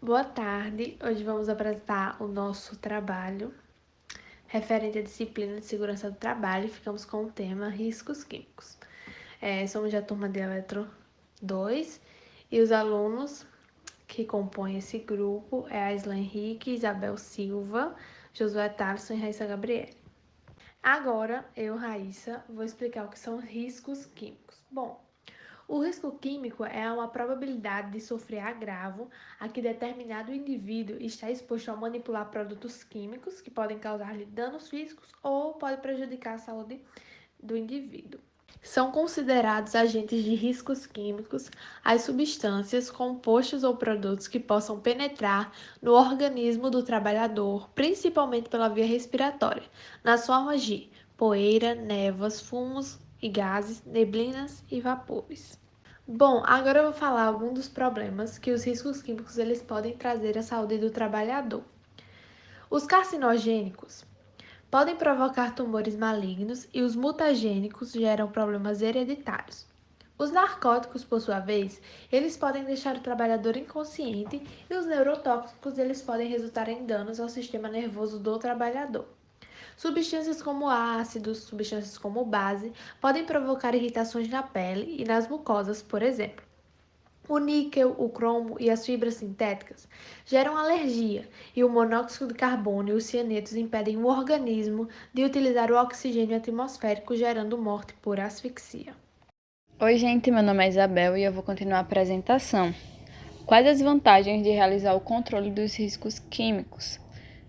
Boa tarde, hoje vamos apresentar o nosso trabalho referente à disciplina de segurança do trabalho e ficamos com o tema riscos químicos. Somos da turma de Eletro 2 e os alunos que compõem esse grupo é a Isla Henrique, Isabel Silva, Josué Tarson e Raíssa Gabriele. Agora, eu, Raíssa, vou explicar o que são riscos químicos. Bom, o risco químico é uma probabilidade de sofrer agravo a que determinado indivíduo está exposto a manipular produtos químicos que podem causar-lhe danos físicos ou pode prejudicar a saúde do indivíduo. São considerados agentes de riscos químicos as substâncias, compostos ou produtos que possam penetrar no organismo do trabalhador, principalmente pela via respiratória, nas formas de poeira, névoas, fumos e gases, neblinas e vapores. Bom, agora eu vou falar alguns dos problemas que os riscos químicos eles podem trazer à saúde do trabalhador. Os carcinogênicos podem provocar tumores malignos e os mutagênicos geram problemas hereditários. Os narcóticos, por sua vez, eles podem deixar o trabalhador inconsciente e os neurotóxicos eles podem resultar em danos ao sistema nervoso do trabalhador. Substâncias como ácidos, substâncias como base, podem provocar irritações na pele e nas mucosas, por exemplo. O níquel, o cromo e as fibras sintéticas geram alergia, e o monóxido de carbono e os cianetos impedem o organismo de utilizar o oxigênio atmosférico, gerando morte por asfixia. Oi, gente, meu nome é Isabel e eu vou continuar a apresentação. Quais as vantagens de realizar o controle dos riscos químicos?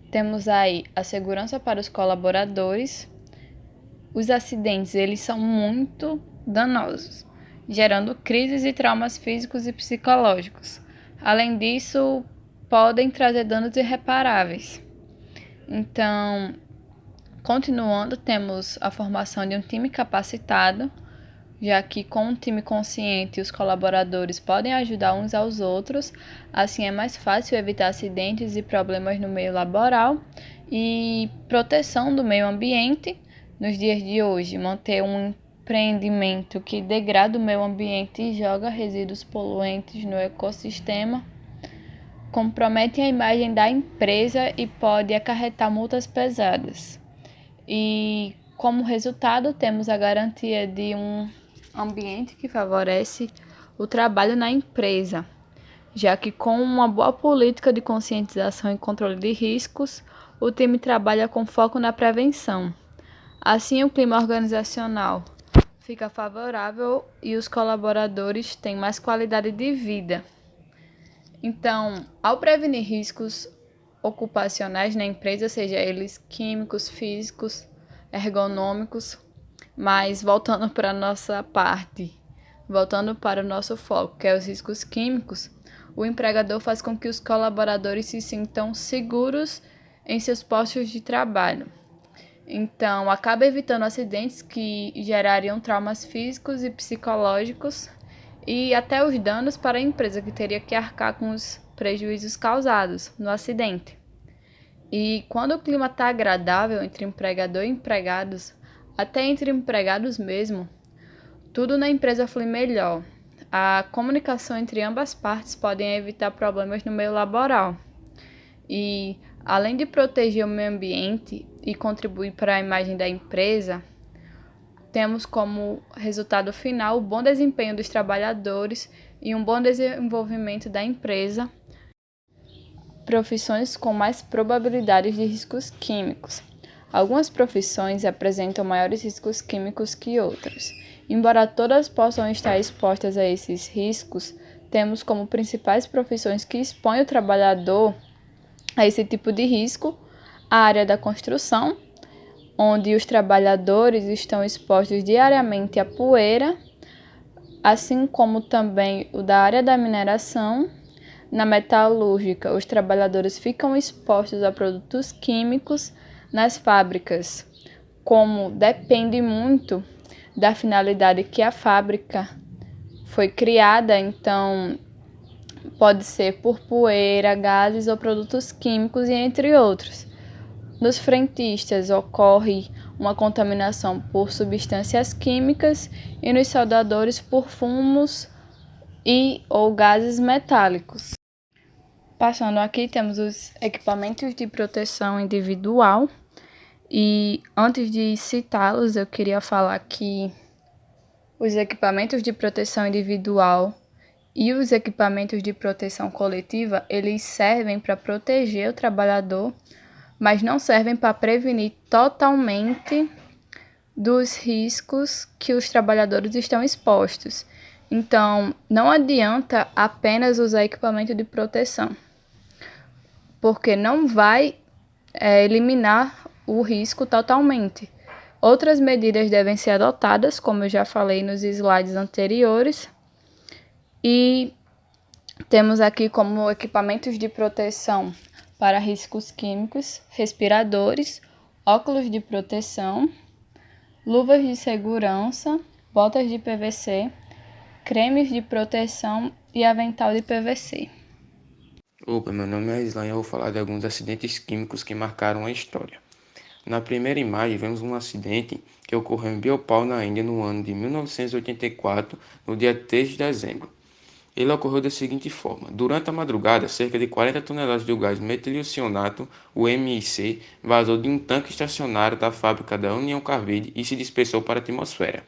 Temos aí a segurança para os colaboradores. Os acidentes, eles são muito danosos, gerando crises e traumas físicos e psicológicos. Além disso, podem trazer danos irreparáveis. Então, continuando, temos a formação de um time capacitado, já que com um time consciente os colaboradores podem ajudar uns aos outros, assim é mais fácil evitar acidentes e problemas no meio laboral e proteção do meio ambiente. Nos dias de hoje, manter um empreendimento que degrada o meio ambiente e joga resíduos poluentes no ecossistema compromete a imagem da empresa e pode acarretar multas pesadas. E como resultado, temos a garantia de um ambiente que favorece o trabalho na empresa, já que com uma boa política de conscientização e controle de riscos, o time trabalha com foco na prevenção. Assim, o clima organizacional fica favorável e os colaboradores têm mais qualidade de vida. Então, ao prevenir riscos ocupacionais na empresa, seja eles químicos, físicos, ergonômicos, mas voltando para a nossa parte, voltando para o nosso foco, que é os riscos químicos, o empregador faz com que os colaboradores se sintam seguros em seus postos de trabalho. Então, acaba evitando acidentes que gerariam traumas físicos e psicológicos e até os danos para a empresa, que teria que arcar com os prejuízos causados no acidente. E quando o clima está agradável entre empregador e empregados, até entre empregados mesmo, tudo na empresa flui melhor. A comunicação entre ambas partes pode evitar problemas no meio laboral. E, além de proteger o meio ambiente e contribuir para a imagem da empresa, temos como resultado final o bom desempenho dos trabalhadores e um bom desenvolvimento da empresa, profissões com mais probabilidades de riscos químicos. Algumas profissões apresentam maiores riscos químicos que outras. Embora todas possam estar expostas a esses riscos, temos como principais profissões que expõem o trabalhador a esse tipo de risco a área da construção, onde os trabalhadores estão expostos diariamente à poeira, assim como também o da área da mineração. Na metalúrgica, os trabalhadores ficam expostos a produtos químicos. Nas fábricas, como depende muito da finalidade que a fábrica foi criada, então pode ser por poeira, gases ou produtos químicos, e entre outros. Nos frentistas ocorre uma contaminação por substâncias químicas e nos soldadores por fumos e ou gases metálicos. Passando aqui, temos os equipamentos de proteção individual. E antes de citá-los, eu queria falar que os equipamentos de proteção individual e os equipamentos de proteção coletiva, eles servem para proteger o trabalhador, mas não servem para prevenir totalmente dos riscos que os trabalhadores estão expostos. Então, não adianta apenas usar equipamento de proteção, porque não vai eliminar o risco totalmente. Outras medidas devem ser adotadas, como eu já falei nos slides anteriores, e temos aqui como equipamentos de proteção para riscos químicos, respiradores, óculos de proteção, luvas de segurança, botas de PVC, cremes de proteção e avental de PVC. Opa, meu nome é Islan e eu vou falar de alguns acidentes químicos que marcaram a história. Na primeira imagem, vemos um acidente que ocorreu em Bhopal, na Índia, no ano de 1984, no dia 3 de dezembro. Ele ocorreu da seguinte forma: durante a madrugada, cerca de 40 toneladas de gás metilcionato, o MIC, vazou de um tanque estacionário da fábrica da Union Carbide e se dispersou para a atmosfera.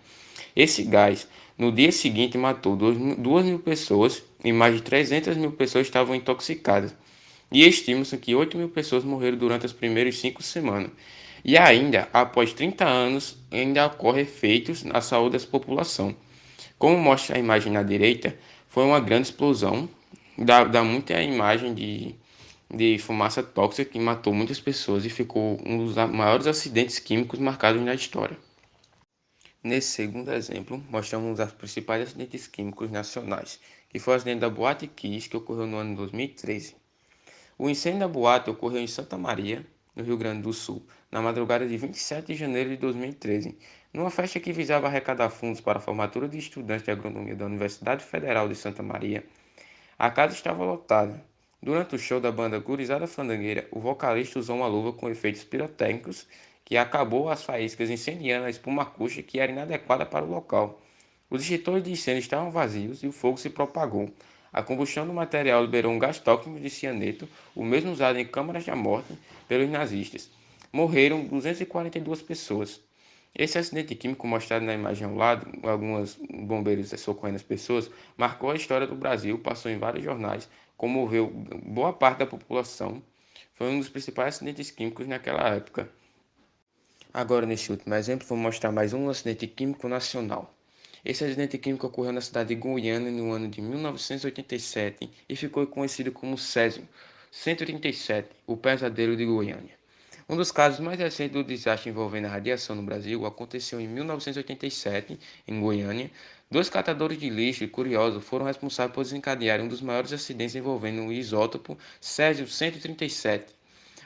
Esse gás, no dia seguinte, matou 2.000 pessoas e mais de 300 mil pessoas estavam intoxicadas. E estima-se que 8.000 pessoas morreram durante as primeiras 5 semanas. E ainda, após 30 anos, ainda ocorrem efeitos na saúde da população. Como mostra a imagem na direita, foi uma grande explosão, dá muita imagem de fumaça tóxica que matou muitas pessoas e ficou um dos maiores acidentes químicos marcados na história. Nesse segundo exemplo, mostramos os principais acidentes químicos nacionais, que foi o acidente da Boate Kiss, que ocorreu no ano de 2013. O incêndio da boate ocorreu em Santa Maria, no Rio Grande do Sul, na madrugada de 27 de janeiro de 2013, numa festa que visava arrecadar fundos para a formatura de estudantes de agronomia da Universidade Federal de Santa Maria. A casa estava lotada. Durante o show da banda Gurizada Fandangueira, o vocalista usou uma luva com efeitos pirotécnicos que acabou as faíscas incendiando a espuma acústica que era inadequada para o local. Os extintores de incêndio estavam vazios e o fogo se propagou. A combustão do material liberou um gás tóxico de cianeto, o mesmo usado em câmaras de morte pelos nazistas. Morreram 242 pessoas. Esse acidente químico mostrado na imagem ao lado, alguns bombeiros socorrendo as pessoas, marcou a história do Brasil, passou em vários jornais, comoveu boa parte da população. Foi um dos principais acidentes químicos naquela época. Agora, nesse último exemplo, vou mostrar mais um acidente químico nacional. Esse acidente químico ocorreu na cidade de Goiânia no ano de 1987 e ficou conhecido como Césio 137, o pesadelo de Goiânia. Um dos casos mais recentes do desastre envolvendo a radiação no Brasil aconteceu em 1987, em Goiânia. Dois catadores de lixo e curiosos foram responsáveis por desencadear um dos maiores acidentes envolvendo o isótopo Césio 137.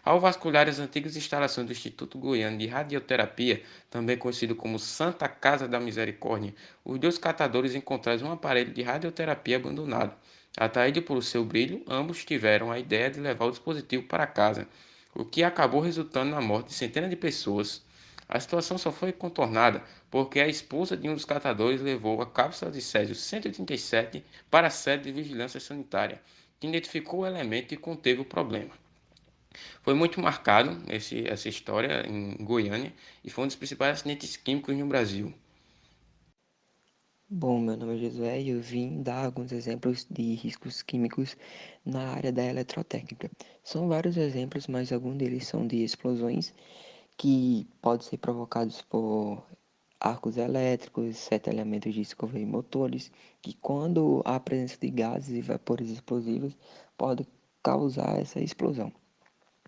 Ao vasculhar as antigas instalações do Instituto Goiano de Radioterapia, também conhecido como Santa Casa da Misericórdia, os dois catadores encontraram um aparelho de radioterapia abandonado. Atraídos por seu brilho, ambos tiveram a ideia de levar o dispositivo para casa, o que acabou resultando na morte de centenas de pessoas. A situação só foi contornada porque a esposa de um dos catadores levou a cápsula de Césio 137 para a sede de vigilância sanitária, que identificou o elemento e conteve o problema. Foi muito marcado essa história em Goiânia e foi um dos principais acidentes químicos no Brasil. Bom, meu nome é Josué e eu vim dar alguns exemplos de riscos químicos na área da eletrotécnica. São vários exemplos, mas alguns deles são de explosões que podem ser provocados por arcos elétricos, setelhamentos de escova e motores, que quando há presença de gases e vapores explosivos, pode causar essa explosão.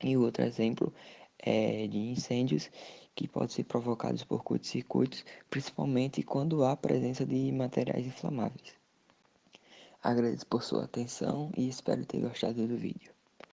E o outro exemplo é de incêndios que podem ser provocados por curtos-circuitos, principalmente quando há presença de materiais inflamáveis. Agradeço por sua atenção e espero ter gostado do vídeo.